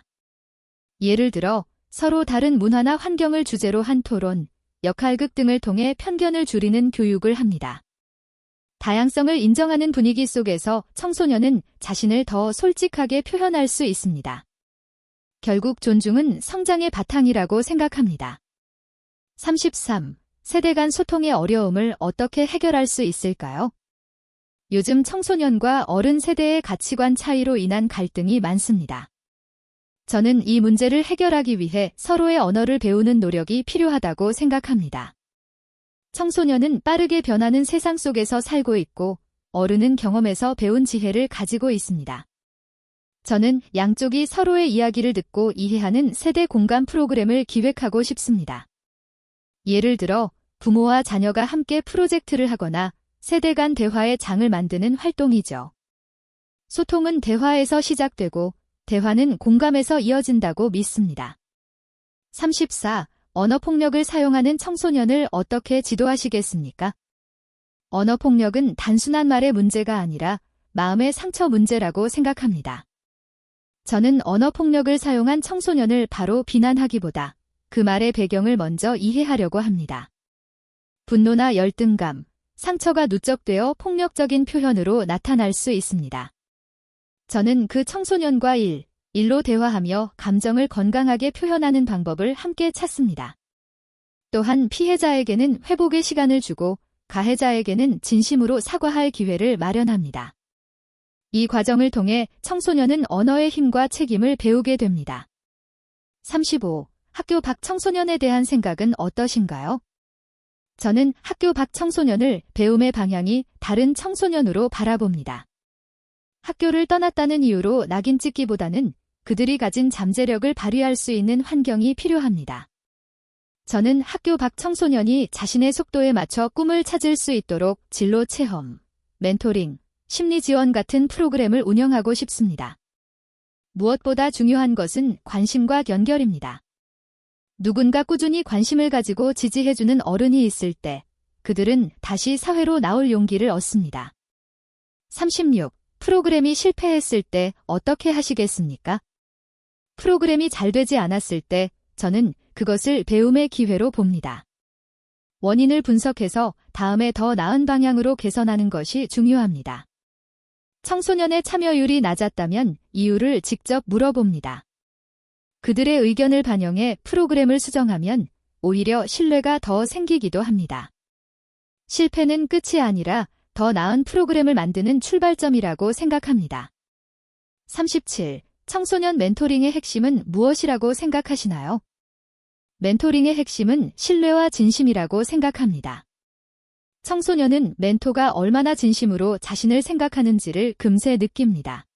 예를 들어 서로 다른 문화나 환경을 주제로 한 토론, 역할극 등을 통해 편견을 줄이는 교육을 합니다. 다양성을 인정하는 분위기 속에서 청소년은 자신을 더 솔직하게 표현할 수 있습니다. 결국 존중은 성장의 바탕이라고 생각합니다. 33. 세대 간 소통의 어려움을 어떻게 해결할 수 있을까요? 요즘 청소년과 어른 세대의 가치관 차이로 인한 갈등이 많습니다. 저는 이 문제를 해결하기 위해 서로의 언어를 배우는 노력이 필요하다고 생각합니다. 청소년은 빠르게 변하는 세상 속에서 살고 있고 어른은 경험에서 배운 지혜를 가지고 있습니다. 저는 양쪽이 서로의 이야기를 듣고 이해하는 세대 공감 프로그램을 기획하고 싶습니다. 예를 들어 부모와 자녀가 함께 프로젝트를 하거나 세대 간 대화의 장을 만드는 활동이죠. 소통은 대화에서 시작되고 대화는 공감에서 이어진다고 믿습니다. 34. 언어폭력을 사용하는 청소년을 어떻게 지도하시겠습니까? 언어폭력은 단순한 말의 문제가 아니라 마음의 상처 문제라고 생각합니다. 저는 언어폭력을 사용한 청소년을 바로 비난하기보다 그 말의 배경을 먼저 이해하려고 합니다. 분노나 열등감, 상처가 누적되어 폭력적인 표현으로 나타날 수 있습니다. 저는 그 청소년과 일로 대화하며 감정을 건강하게 표현하는 방법을 함께 찾습니다. 또한 피해자에게는 회복의 시간을 주고 가해자에게는 진심으로 사과할 기회를 마련합니다. 이 과정을 통해 청소년은 언어의 힘과 책임을 배우게 됩니다. 35. 학교 밖 청소년에 대한 생각은 어떠신가요? 저는 학교 밖 청소년을 배움의 방향이 다른 청소년으로 바라봅니다. 학교를 떠났다는 이유로 낙인 찍기보다는 그들이 가진 잠재력을 발휘할 수 있는 환경이 필요합니다. 저는 학교 밖 청소년이 자신의 속도에 맞춰 꿈을 찾을 수 있도록 진로 체험, 멘토링, 심리 지원 같은 프로그램을 운영하고 싶습니다. 무엇보다 중요한 것은 관심과 연결입니다. 누군가 꾸준히 관심을 가지고 지지해주는 어른이 있을 때 그들은 다시 사회로 나올 용기를 얻습니다. 36. 프로그램이 실패했을 때 어떻게 하시겠습니까? 프로그램이 잘 되지 않았을 때 저는 그것을 배움의 기회로 봅니다. 원인을 분석해서 다음에 더 나은 방향으로 개선하는 것이 중요합니다. 청소년의 참여율이 낮았다면 이유를 직접 물어봅니다. 그들의 의견을 반영해 프로그램을 수정하면 오히려 신뢰가 더 생기기도 합니다. 실패는 끝이 아니라 더 나은 프로그램을 만드는 출발점이라고 생각합니다. 37. 청소년 멘토링의 핵심은 무엇이라고 생각하시나요? 멘토링의 핵심은 신뢰와 진심이라고 생각합니다. 청소년은 멘토가 얼마나 진심으로 자신을 생각하는지를 금세 느낍니다.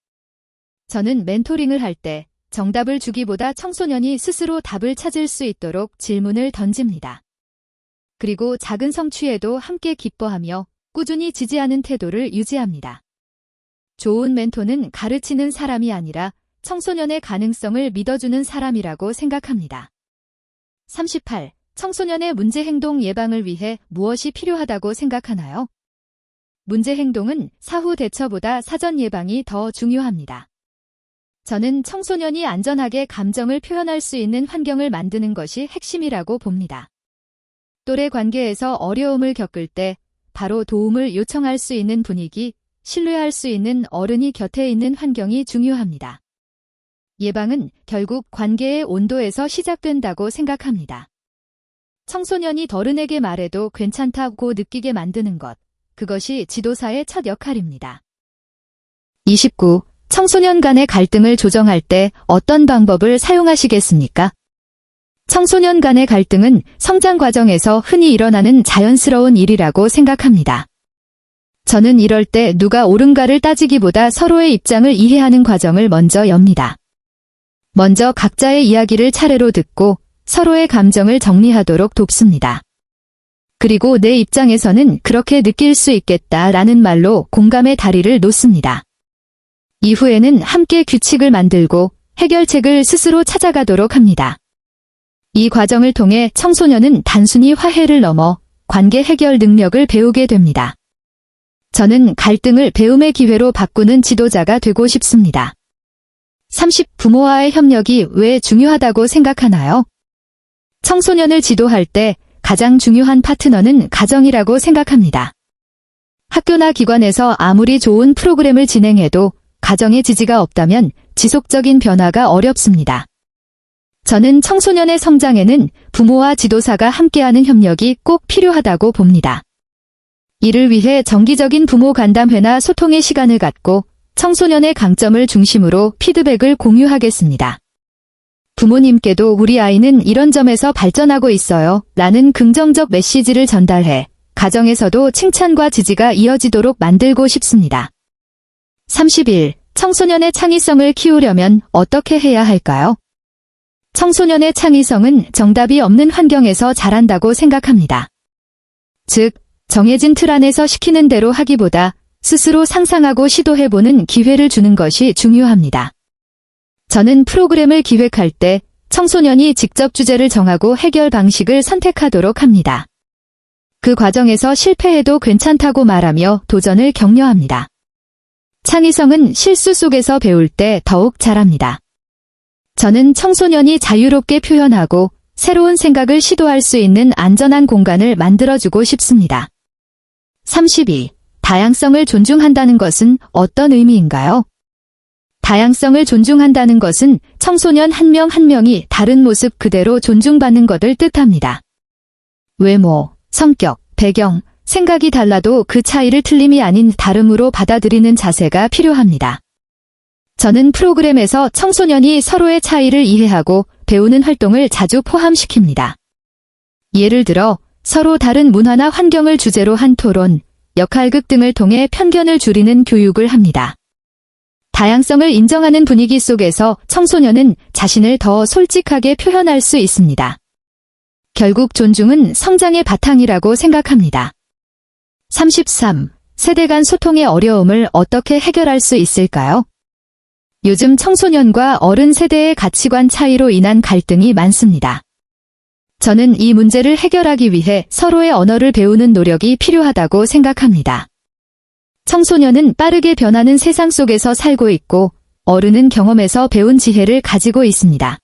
저는 멘토링을 할 때 정답을 주기보다 청소년이 스스로 답을 찾을 수 있도록 질문을 던집니다. 그리고 작은 성취에도 함께 기뻐하며 꾸준히 지지하는 태도를 유지합니다. 좋은 멘토는 가르치는 사람이 아니라 청소년의 가능성을 믿어주는 사람이라고 생각합니다. 38. 청소년의 문제 행동 예방을 위해 무엇이 필요하다고 생각하나요? 문제 행동은 사후 대처보다 사전 예방이 더 중요합니다. 저는 청소년이 안전하게 감정을 표현할 수 있는 환경을 만드는 것이 핵심이라고 봅니다. 또래 관계에서 어려움을 겪을 때 바로 도움을 요청할 수 있는 분위기, 신뢰할 수 있는 어른이 곁에 있는 환경이 중요합니다. 예방은 결국 관계의 온도에서 시작된다고 생각합니다. 청소년이 어른에게 말해도 괜찮다고 느끼게 만드는 것, 그것이 지도사의 첫 역할입니다. 29. 청소년 간의 갈등을 조정할 때 어떤 방법을 사용하시겠습니까? 청소년 간의 갈등은 성장 과정에서 흔히 일어나는 자연스러운 일이라고 생각합니다. 저는 이럴 때 누가 옳은가를 따지기보다 서로의 입장을 이해하는 과정을 먼저 엽니다. 먼저 각자의 이야기를 차례로 듣고 서로의 감정을 정리하도록 돕습니다. 그리고 내 입장에서는 그렇게 느낄 수 있겠다라는 말로 공감의 다리를 놓습니다. 이후에는 함께 규칙을 만들고 해결책을 스스로 찾아가도록 합니다. 이 과정을 통해 청소년은 단순히 화해를 넘어 관계 해결 능력을 배우게 됩니다. 저는 갈등을 배움의 기회로 바꾸는 지도자가 되고 싶습니다. 30. 부모와의 협력이 왜 중요하다고 생각하나요? 청소년을 지도할 때 가장 중요한 파트너는 가정이라고 생각합니다. 학교나 기관에서 아무리 좋은 프로그램을 진행해도 가정의 지지가 없다면 지속적인 변화가 어렵습니다. 저는 청소년의 성장에는 부모와 지도사가 함께하는 협력이 꼭 필요하다고 봅니다. 이를 위해 정기적인 부모 간담회나 소통의 시간을 갖고 청소년의 강점을 중심으로 피드백을 공유하겠습니다. 부모님께도 우리 아이는 이런 점에서 발전하고 있어요 라는 긍정적 메시지를 전달해 가정에서도 칭찬과 지지가 이어지도록 만들고 싶습니다. 31. 청소년의 창의성을 키우려면 어떻게 해야 할까요? 청소년의 창의성은 정답이 없는 환경에서 자란다고 생각합니다. 즉, 정해진 틀 안에서 시키는 대로 하기보다 스스로 상상하고 시도해보는 기회를 주는 것이 중요합니다. 저는 프로그램을 기획할 때 청소년이 직접 주제를 정하고 해결 방식을 선택하도록 합니다. 그 과정에서 실패해도 괜찮다고 말하며 도전을 격려합니다. 창의성은 실수 속에서 배울 때 더욱 자랍니다. 저는 청소년이 자유롭게 표현하고 새로운 생각을 시도할 수 있는 안전한 공간을 만들어주고 싶습니다. 32. 다양성을 존중한다는 것은 어떤 의미인가요? 다양성을 존중한다는 것은 청소년 한 명 한 명이 다른 모습 그대로 존중받는 것을 뜻합니다. 외모, 성격, 배경, 생각이 달라도 그 차이를 틀림이 아닌 다름으로 받아들이는 자세가 필요합니다. 저는 프로그램에서 청소년이 서로의 차이를 이해하고 배우는 활동을 자주 포함시킵니다. 예를 들어 서로 다른 문화나 환경을 주제로 한 토론, 역할극 등을 통해 편견을 줄이는 교육을 합니다. 다양성을 인정하는 분위기 속에서 청소년은 자신을 더 솔직하게 표현할 수 있습니다. 결국 존중은 성장의 바탕이라고 생각합니다. 33. 세대 간 소통의 어려움을 어떻게 해결할 수 있을까요? 요즘 청소년과 어른 세대의 가치관 차이로 인한 갈등이 많습니다. 저는 이 문제를 해결하기 위해 서로의 언어를 배우는 노력이 필요하다고 생각합니다. 청소년은 빠르게 변하는 세상 속에서 살고 있고 어른은 경험에서 배운 지혜를 가지고 있습니다.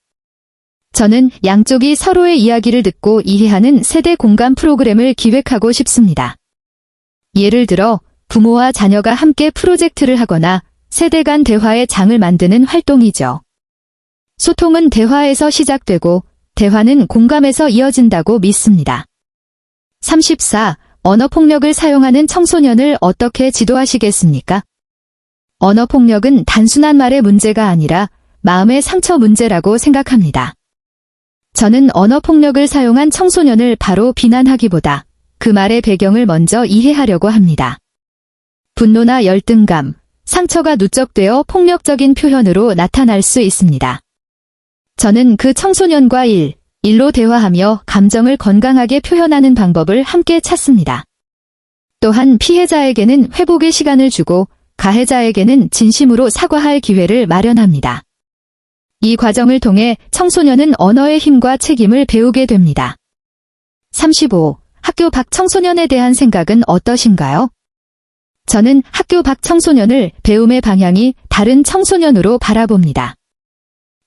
저는 양쪽이 서로의 이야기를 듣고 이해하는 세대 공감 프로그램을 기획하고 싶습니다. 예를 들어 부모와 자녀가 함께 프로젝트를 하거나 세대 간 대화의 장을 만드는 활동이죠. 소통은 대화에서 시작되고 대화는 공감에서 이어진다고 믿습니다. 34. 언어폭력을 사용하는 청소년을 어떻게 지도하시겠습니까? 언어폭력은 단순한 말의 문제가 아니라 마음의 상처 문제라고 생각합니다. 저는 언어폭력을 사용한 청소년을 바로 비난하기보다 그 말의 배경을 먼저 이해하려고 합니다. 분노나 열등감, 상처가 누적되어 폭력적인 표현으로 나타날 수 있습니다. 저는 그 청소년과 일로 대화하며 감정을 건강하게 표현하는 방법을 함께 찾습니다. 또한 피해자에게는 회복의 시간을 주고 가해자에게는 진심으로 사과할 기회를 마련합니다. 이 과정을 통해 청소년은 언어의 힘과 책임을 배우게 됩니다. 35. 학교 밖 청소년에 대한 생각은 어떠신가요? 저는 학교 밖 청소년을 배움의 방향이 다른 청소년으로 바라봅니다.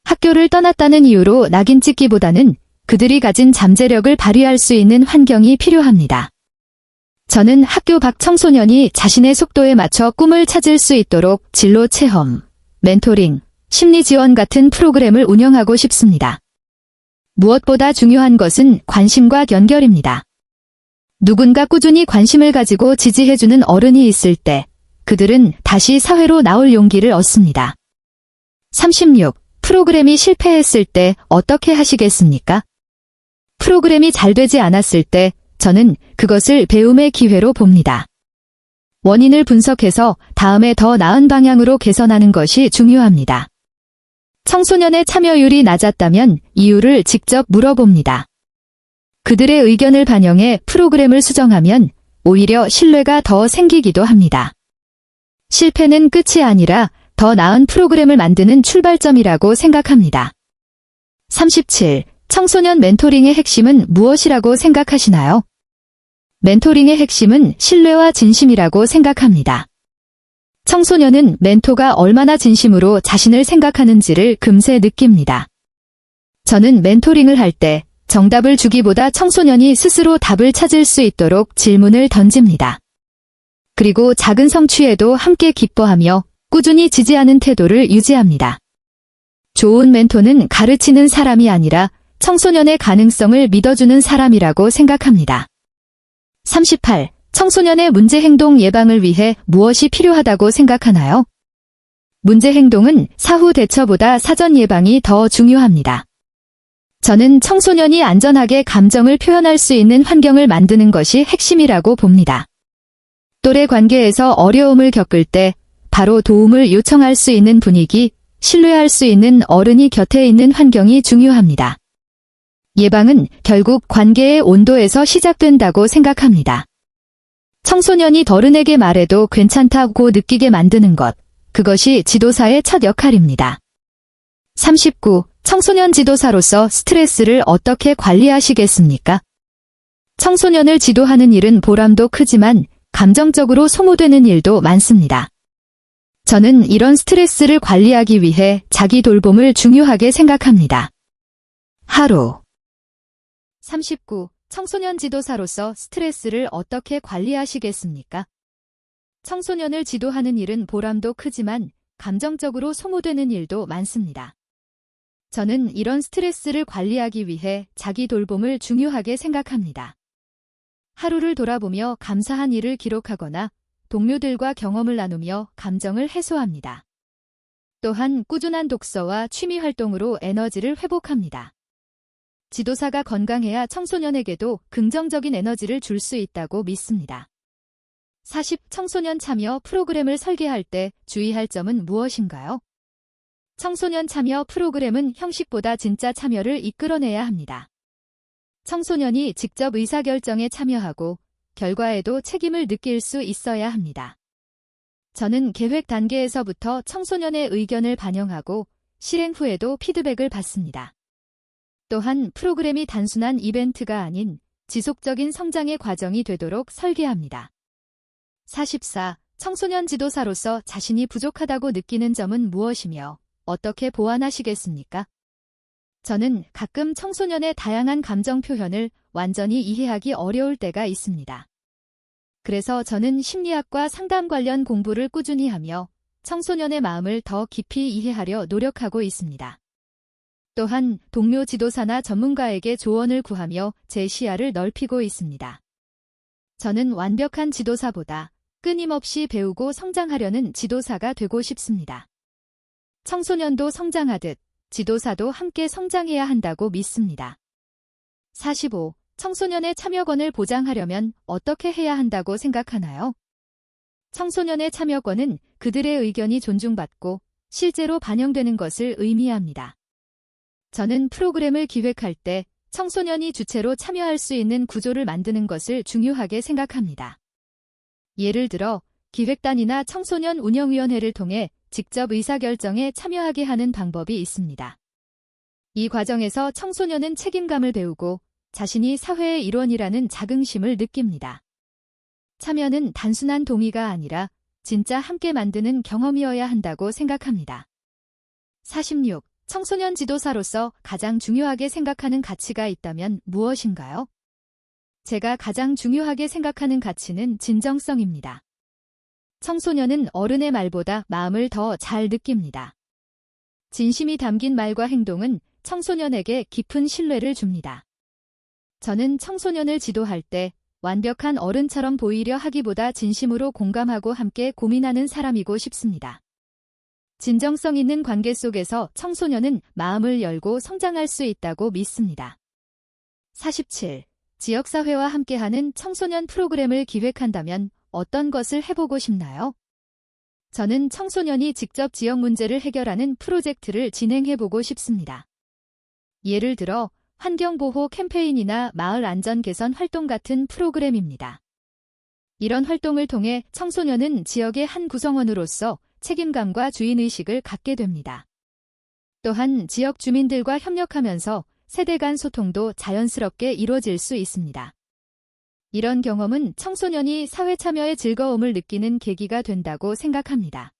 학교를 떠났다는 이유로 낙인 찍기보다는 그들이 가진 잠재력을 발휘할 수 있는 환경이 필요합니다. 저는 학교 밖 청소년이 자신의 속도에 맞춰 꿈을 찾을 수 있도록 진로 체험, 멘토링, 심리 지원 같은 프로그램을 운영하고 싶습니다. 무엇보다 중요한 것은 관심과 연결입니다. 누군가 꾸준히 관심을 가지고 지지해주는 어른이 있을 때 그들은 다시 사회로 나올 용기를 얻습니다. 36. 프로그램이 실패했을 때 어떻게 하시겠습니까? 프로그램이 잘 되지 않았을 때 저는 그것을 배움의 기회로 봅니다. 원인을 분석해서 다음에 더 나은 방향으로 개선하는 것이 중요합니다. 청소년의 참여율이 낮았다면 이유를 직접 물어봅니다. 그들의 의견을 반영해 프로그램을 수정하면 오히려 신뢰가 더 생기기도 합니다. 실패는 끝이 아니라 더 나은 프로그램을 만드는 출발점이라고 생각합니다. 37. 청소년 멘토링의 핵심은 무엇이라고 생각하시나요? 멘토링의 핵심은 신뢰와 진심이라고 생각합니다. 청소년은 멘토가 얼마나 진심으로 자신을 생각하는지를 금세 느낍니다. 저는 멘토링을 할 때 정답을 주기보다 청소년이 스스로 답을 찾을 수 있도록 질문을 던집니다. 그리고 작은 성취에도 함께 기뻐하며 꾸준히 지지하는 태도를 유지합니다. 좋은 멘토는 가르치는 사람이 아니라 청소년의 가능성을 믿어주는 사람이라고 생각합니다. 38. 청소년의 문제 행동 예방을 위해 무엇이 필요하다고 생각하나요? 문제 행동은 사후 대처보다 사전 예방이 더 중요합니다. 저는 청소년이 안전하게 감정을 표현할 수 있는 환경을 만드는 것이 핵심이라고 봅니다. 또래 관계에서 어려움을 겪을 때 바로 도움을 요청할 수 있는 분위기, 신뢰할 수 있는 어른이 곁에 있는 환경이 중요합니다. 예방은 결국 관계의 온도에서 시작된다고 생각합니다. 청소년이 어른에게 말해도 괜찮다고 느끼게 만드는 것, 그것이 지도사의 첫 역할입니다. 39. 청소년 지도사로서 스트레스를 어떻게 관리하시겠습니까? 청소년을 지도하는 일은 보람도 크지만 감정적으로 소모되는 일도 많습니다. 저는 이런 스트레스를 관리하기 위해 자기 돌봄을 중요하게 생각합니다. 하루 39. 청소년 지도사로서 스트레스를 어떻게 관리하시겠습니까? 청소년을 지도하는 일은 보람도 크지만 감정적으로 소모되는 일도 많습니다. 저는 이런 스트레스를 관리하기 위해 자기 돌봄을 중요하게 생각합니다. 하루를 돌아보며 감사한 일을 기록하거나 동료들과 경험을 나누며 감정을 해소합니다. 또한 꾸준한 독서와 취미 활동으로 에너지를 회복합니다. 지도사가 건강해야 청소년에게도 긍정적인 에너지를 줄 수 있다고 믿습니다. 40. 청소년 참여 프로그램을 설계할 때 주의할 점은 무엇인가요? 청소년 참여 프로그램은 형식보다 진짜 참여를 이끌어내야 합니다. 청소년이 직접 의사결정에 참여하고 결과에도 책임을 느낄 수 있어야 합니다. 저는 계획 단계에서부터 청소년의 의견을 반영하고 실행 후에도 피드백을 받습니다. 또한 프로그램이 단순한 이벤트가 아닌 지속적인 성장의 과정이 되도록 설계합니다. 44. 청소년 지도사로서 자신이 부족하다고 느끼는 점은 무엇이며 어떻게 보완하시겠습니까? 저는 가끔 청소년의 다양한 감정 표현을 완전히 이해하기 어려울 때가 있습니다. 그래서 저는 심리학과 상담 관련 공부를 꾸준히 하며 청소년의 마음을 더 깊이 이해하려 노력하고 있습니다. 또한 동료 지도사나 전문가에게 조언을 구하며 제 시야를 넓히고 있습니다. 저는 완벽한 지도사보다 끊임없이 배우고 성장하려는 지도사가 되고 싶습니다. 청소년도 성장하듯 지도사도 함께 성장해야 한다고 믿습니다. 45. 청소년의 참여권을 보장하려면 어떻게 해야 한다고 생각하나요? 청소년의 참여권은 그들의 의견이 존중받고 실제로 반영되는 것을 의미합니다. 저는 프로그램을 기획할 때 청소년이 주체로 참여할 수 있는 구조를 만드는 것을 중요하게 생각합니다. 예를 들어 기획단이나 청소년 운영위원회를 통해 직접 의사결정에 참여하게 하는 방법이 있습니다. 이 과정에서 청소년은 책임감을 배우고 자신이 사회의 일원이라는 자긍심을 느낍니다. 참여는 단순한 동의가 아니라 진짜 함께 만드는 경험이어야 한다고 생각합니다. 46. 청소년 지도사로서 가장 중요하게 생각하는 가치가 있다면 무엇인가요? 제가 가장 중요하게 생각하는 가치는 진정성입니다. 청소년은 어른의 말보다 마음을 더 잘 느낍니다. 진심이 담긴 말과 행동은 청소년에게 깊은 신뢰를 줍니다. 저는 청소년을 지도할 때 완벽한 어른처럼 보이려 하기보다 진심으로 공감하고 함께 고민하는 사람이고 싶습니다. 진정성 있는 관계 속에서 청소년은 마음을 열고 성장할 수 있다고 믿습니다. 47. 지역사회와 함께하는 청소년 프로그램을 기획한다면 어떤 것을 해보고 싶나요? 저는 청소년이 직접 지역 문제를 해결하는 프로젝트를 진행해보고 싶습니다. 예를 들어 환경보호 캠페인이나 마을 안전 개선 활동 같은 프로그램입니다. 이런 활동을 통해 청소년은 지역의 한 구성원으로서 책임감과 주인의식을 갖게 됩니다. 또한 지역 주민들과 협력하면서 세대 간 소통도 자연스럽게 이루어질 수 있습니다. 이런 경험은 청소년이 사회 참여의 즐거움을 느끼는 계기가 된다고 생각합니다.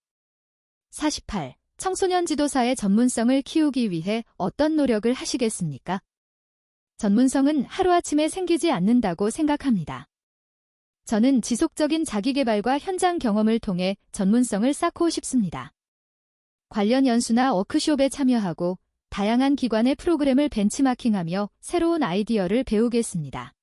48. 청소년 지도사의 전문성을 키우기 위해 어떤 노력을 하시겠습니까? 전문성은 하루아침에 생기지 않는다고 생각합니다. 저는 지속적인 자기개발과 현장 경험을 통해 전문성을 쌓고 싶습니다. 관련 연수나 워크숍에 참여하고 다양한 기관의 프로그램을 벤치마킹하며 새로운 아이디어를 배우겠습니다.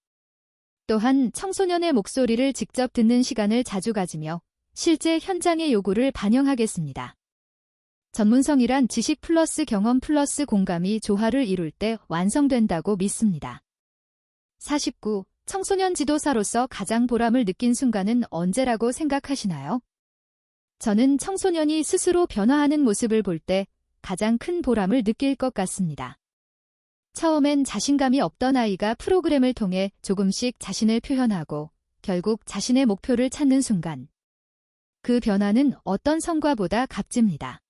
또한 청소년의 목소리를 직접 듣는 시간을 자주 가지며 실제 현장의 요구를 반영하겠습니다. 전문성이란 지식 플러스 경험 플러스 공감이 조화를 이룰 때 완성된다고 믿습니다. 49. 청소년 지도사로서 가장 보람을 느낀 순간은 언제라고 생각하시나요? 저는 청소년이 스스로 변화하는 모습을 볼 때 가장 큰 보람을 느낄 것 같습니다. 처음엔 자신감이 없던 아이가 프로그램을 통해 조금씩 자신을 표현하고 결국 자신의 목표를 찾는 순간. 그 변화는 어떤 성과보다 값집니다.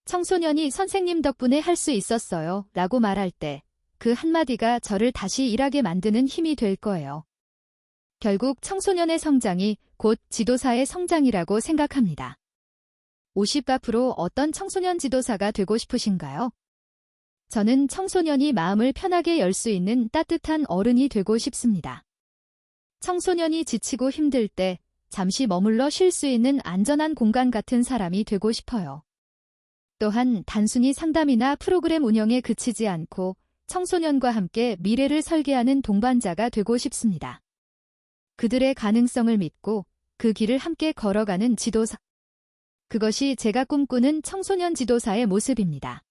청소년이 선생님 덕분에 할 수 있었어요 라고 말할 때 그 한마디가 저를 다시 일하게 만드는 힘이 될 거예요. 결국 청소년의 성장이 곧 지도사의 성장이라고 생각합니다. 50 앞으로 어떤 청소년 지도사가 되고 싶으신가요? 저는 청소년이 마음을 편하게 열 수 있는 따뜻한 어른이 되고 싶습니다. 청소년이 지치고 힘들 때 잠시 머물러 쉴 수 있는 안전한 공간 같은 사람이 되고 싶어요. 또한 단순히 상담이나 프로그램 운영에 그치지 않고 청소년과 함께 미래를 설계하는 동반자가 되고 싶습니다. 그들의 가능성을 믿고 그 길을 함께 걸어가는 지도사. 그것이 제가 꿈꾸는 청소년 지도사의 모습입니다.